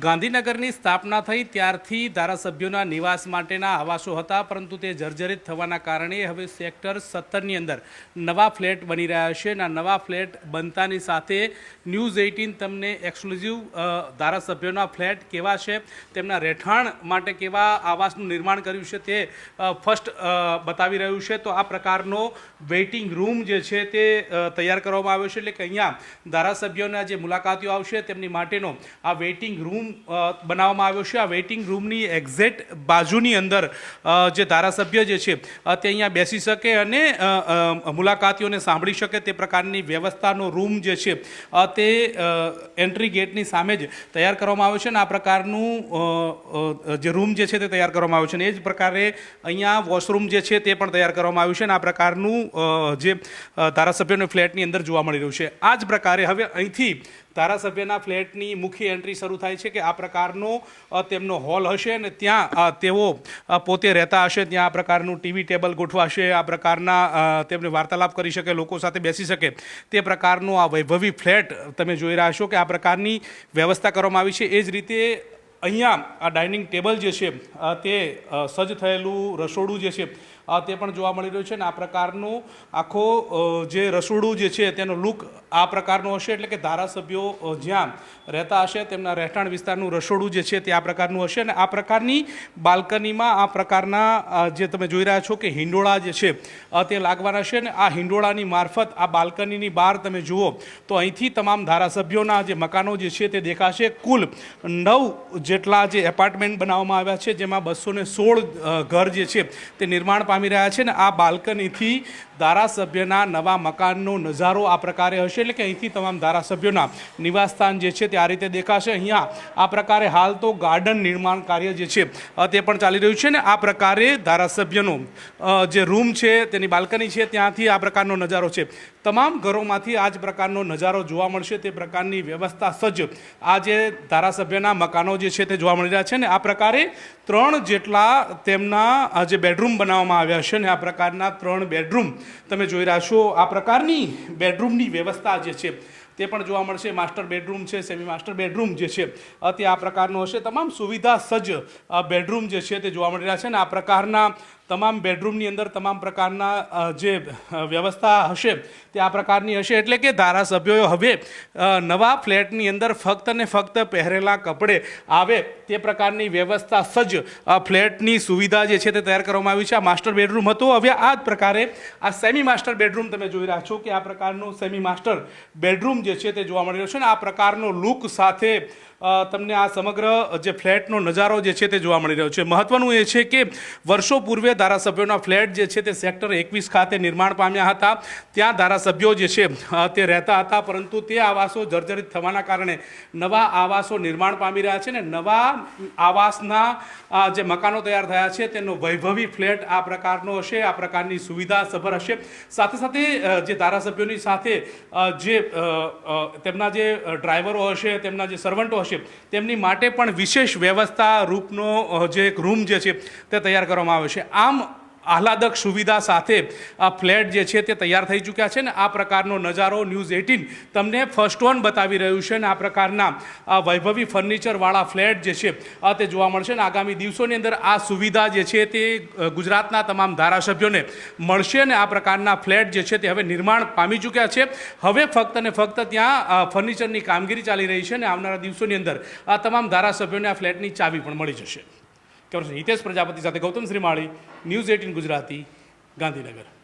ગાંધીનગરની સ્થાપના થઈ ત્યારથી ધારાસભ્યોના નિવાસ માટેના આવાસો હતા, પરંતુ તે જર્જરિત થવાના કારણે હવે સેક્ટર 17ની અંદર નવા ફ્લેટ બની રહ્યા છે અને આ નવા ફ્લેટ બનતાની સાથે ન્યૂઝ 18 તમને એક્સક્લુઝિવ ધારાસભ્યોના ફ્લેટ કેવા છે, તેમના રહેઠાણ માટે કેવા આવાસનું નિર્માણ કર્યું છે તે ફર્સ્ટ બતાવી રહ્યું છે। તો આ પ્રકારનો વેઇટિંગ રૂમ જે છે તે તૈયાર કરવામાં આવ્યો છે, એટલે કે અહીંયા ધારાસભ્યોના જે મુલાકાતીઓ આવશે તેમની માટેનો આ વેઇટિંગ રૂમ બનાવવામાં આવ્યો છે। આ વેઇટિંગ રૂમની એક્ઝેક્ટ બાજુની અંદર જે ધારાસભ્ય જે છે તે અહીંયા બેસી શકે અને મુલાકાતીઓને સાંભળી શકે તે પ્રકારની વ્યવસ્થાનો રૂમ જે છે તે એન્ટ્રી ગેટની સામે જ તૈયાર કરવામાં આવ્યો છે અને આ પ્રકારનું જે રૂમ જે છે તે તૈયાર કરવામાં આવ્યો છે અને એ જ પ્રકારે અહીંયા વોશરૂમ જે છે તે પણ તૈયાર કરવામાં આવ્યું છે અને આ પ્રકારનું જે ધારાસભ્યોને ફ્લેટની અંદર જોવા મળી રહ્યું છે। આ જ પ્રકારે હવે અહીંથી ધારાસભ્યના ફ્લેટની મુખ્ય એન્ટ્રી શરૂ થાય છે કે આ પ્રકારનો તેમનો હોલ હશે અને ત્યાં તેઓ પોતે રહેતા હશે। ત્યાં આ પ્રકારનું ટીવી ટેબલ ગોઠવાશે, આ પ્રકારના તેમને વાર્તાલાપ કરી શકે, લોકો સાથે બેસી શકે તે પ્રકારનો આ વૈભવી ફ્લેટ તમે જોઈ રહ્યા છો કે આ પ્રકારની વ્યવસ્થા કરવામાં આવી છે। એ જ રીતે અહીંયા આ ડાઇનિંગ ટેબલ જે છે તે સજ્જ થયેલું રસોડું જે છે તે પણ જોવા મળી રહ્યું છે અને આ પ્રકારનું આખો જે રસોડું જે છે તેનો લુક આ પ્રકારનો હશે, એટલે કે ધારાસભ્યો જ્યાં રહેતા હશે તેમના રહેઠાણ વિસ્તારનું રસોડું જે છે તે આ પ્રકારનું હશે અને આ પ્રકારની બાલ્કનીમાં આ પ્રકારના જે તમે જોઈ રહ્યા છો કે હિંડોળા જે છે તે લાગવાના છે અને આ હિંડોળાની મારફત આ બાલ્કનીની બહાર તમે જુઓ તો અહીંથી તમામ ધારાસભ્યોના જે મકાનો જે છે તે દેખાશે। કુલ 9 જેટલા જે એપાર્ટમેન્ટ બનાવવામાં આવ્યા છે, જેમાં 216 ઘર જે છે તે નિર્માણ પામી રહ્યા છે ને આ બાલ્કનીથી ધારાસભ્યના નવા મકાનનો નજારો આ પ્રકારે હશે, એટલે કે અહીંથી તમામ ધારાસભ્યોના નિવાસસ્થાન જે છે તે આ રીતે દેખાશે। અહીંયા આ પ્રકારે હાલ તો ગાર્ડન નિર્માણ કાર્ય જે છે તે પણ ચાલી રહ્યું છે ને આ પ્રકારે ધારાસભ્યનો જે રૂમ છે તેની બાલ્કની છે ત્યાંથી આ પ્રકારનો નજારો છે। તમામ ઘરોમાંથી આ જ પ્રકારનો નજારો જોવા મળશે, તે પ્રકારની વ્યવસ્થા સજ્જ આ જે ધારાસભ્યના મકાનો જે છે તે જોવા મળી રહ્યા છે ને આ પ્રકારે 3 જેટલા તેમના જે બેડરૂમ બનાવવામાં આવ્યા છે ને આ પ્રકારના 3 બેડરૂમ તમે જોઈ રહ્યા છો। આ પ્રકારની બેડરૂમની વ્યવસ્થા જે છે તે પણ જોવા મળશે। માસ્ટર બેડરૂમ છે, સેમી માસ્ટર બેડરૂમ જે છે તે આ પ્રકારનો હશે। તમામ સુવિધા સજ્જ બેડરૂમ જે છે તે જોવા મળી રહ્યા છે ને આ પ્રકારના તમામ બેડરૂમની અંદર તમામ પ્રકારના જે વ્યવસ્થા હશે તે આ પ્રકારની હશે, એટલે કે ધારાસભ્યોએ હવે નવા ફ્લેટની અંદર ફક્ત ને ફક્ત પહેરેલા કપડે આવે તે પ્રકારની વ્યવસ્થા સજ્જ ફ્લેટની સુવિધા જે છે તે તૈયાર કરવામાં આવી છે। આ માસ્ટર બેડરૂમ હતો, હવે આ જ પ્રકારે આ સેમી માસ્ટર બેડરૂમ તમે જોઈ રહ્યા છો કે આ પ્રકારનું સેમી માસ્ટર બેડરૂમ જે છે તે જોવા મળી રહ્યો છે ને આ પ્રકારનો લુક સાથે તમને આ સમગ્ર જે ફ્લેટનો નજારો જે છે તે જોવા મળી રહ્યો છે। મહત્વનું એ છે કે વર્ષો પૂર્વે ધારાસભ્યોના ફ્લેટ જે છે તે સેક્ટર 21 ખાતે નિર્માણ પામ્યા હતા, ત્યાં ધારાસભ્યો જે છે તે રહેતા હતા, પરંતુ તે આવાસો જર્જરિત થવાના કારણે નવા આવાસો નિર્માણ પામી રહ્યા છે ને નવા આવાસના જે મકાનો તૈયાર થયા છે તેનો વૈભવી ફ્લેટ આ પ્રકારનો હશે, આ પ્રકારની સુવિધા સભર હશે। સાથે સાથે જે ધારાસભ્યોની સાથે જે તેમના જે ડ્રાઈવરો હશે, તેમના જે સર્વન્ટો હશે તેમની માટે પણ વિશેષ વ્યવસ્થા રૂપનો જે એક રૂમ જે છે તે તૈયાર કરવામાં આવ્યો છે। આમ આહલાદક સુવિધા સાથે આ ફ્લેટ જે છે તે તૈયાર થઈ ચૂક્યા છે ને આ પ્રકારનો નજારો ન્યૂઝ 18 તમને ફર્સ્ટ ઓન બતાવી રહ્યું છે ને આ પ્રકારના આ વૈભવી ફર્નિચરવાળા ફ્લેટ જે છે તે જોવા મળશે ને આગામી દિવસોની અંદર આ સુવિધા જે છે તે ગુજરાતના તમામ ધારાસભ્યોને મળશે ને આ પ્રકારના ફ્લેટ જે છે તે હવે નિર્માણ પામી ચૂક્યા છે। હવે ફક્ત ને ફક્ત ત્યાં ફર્નિચરની કામગીરી ચાલી રહી છે ને આવનારા દિવસોની અંદર આ તમામ ધારાસભ્યોને આ ફ્લેટની ચાવી પણ મળી જશે। હિતેશ પ્રજાપતિ સાથે ગૌતમ શ્રીમાળી, ન્યૂઝ 18 ગુજરાતી, ગાંધીનગર।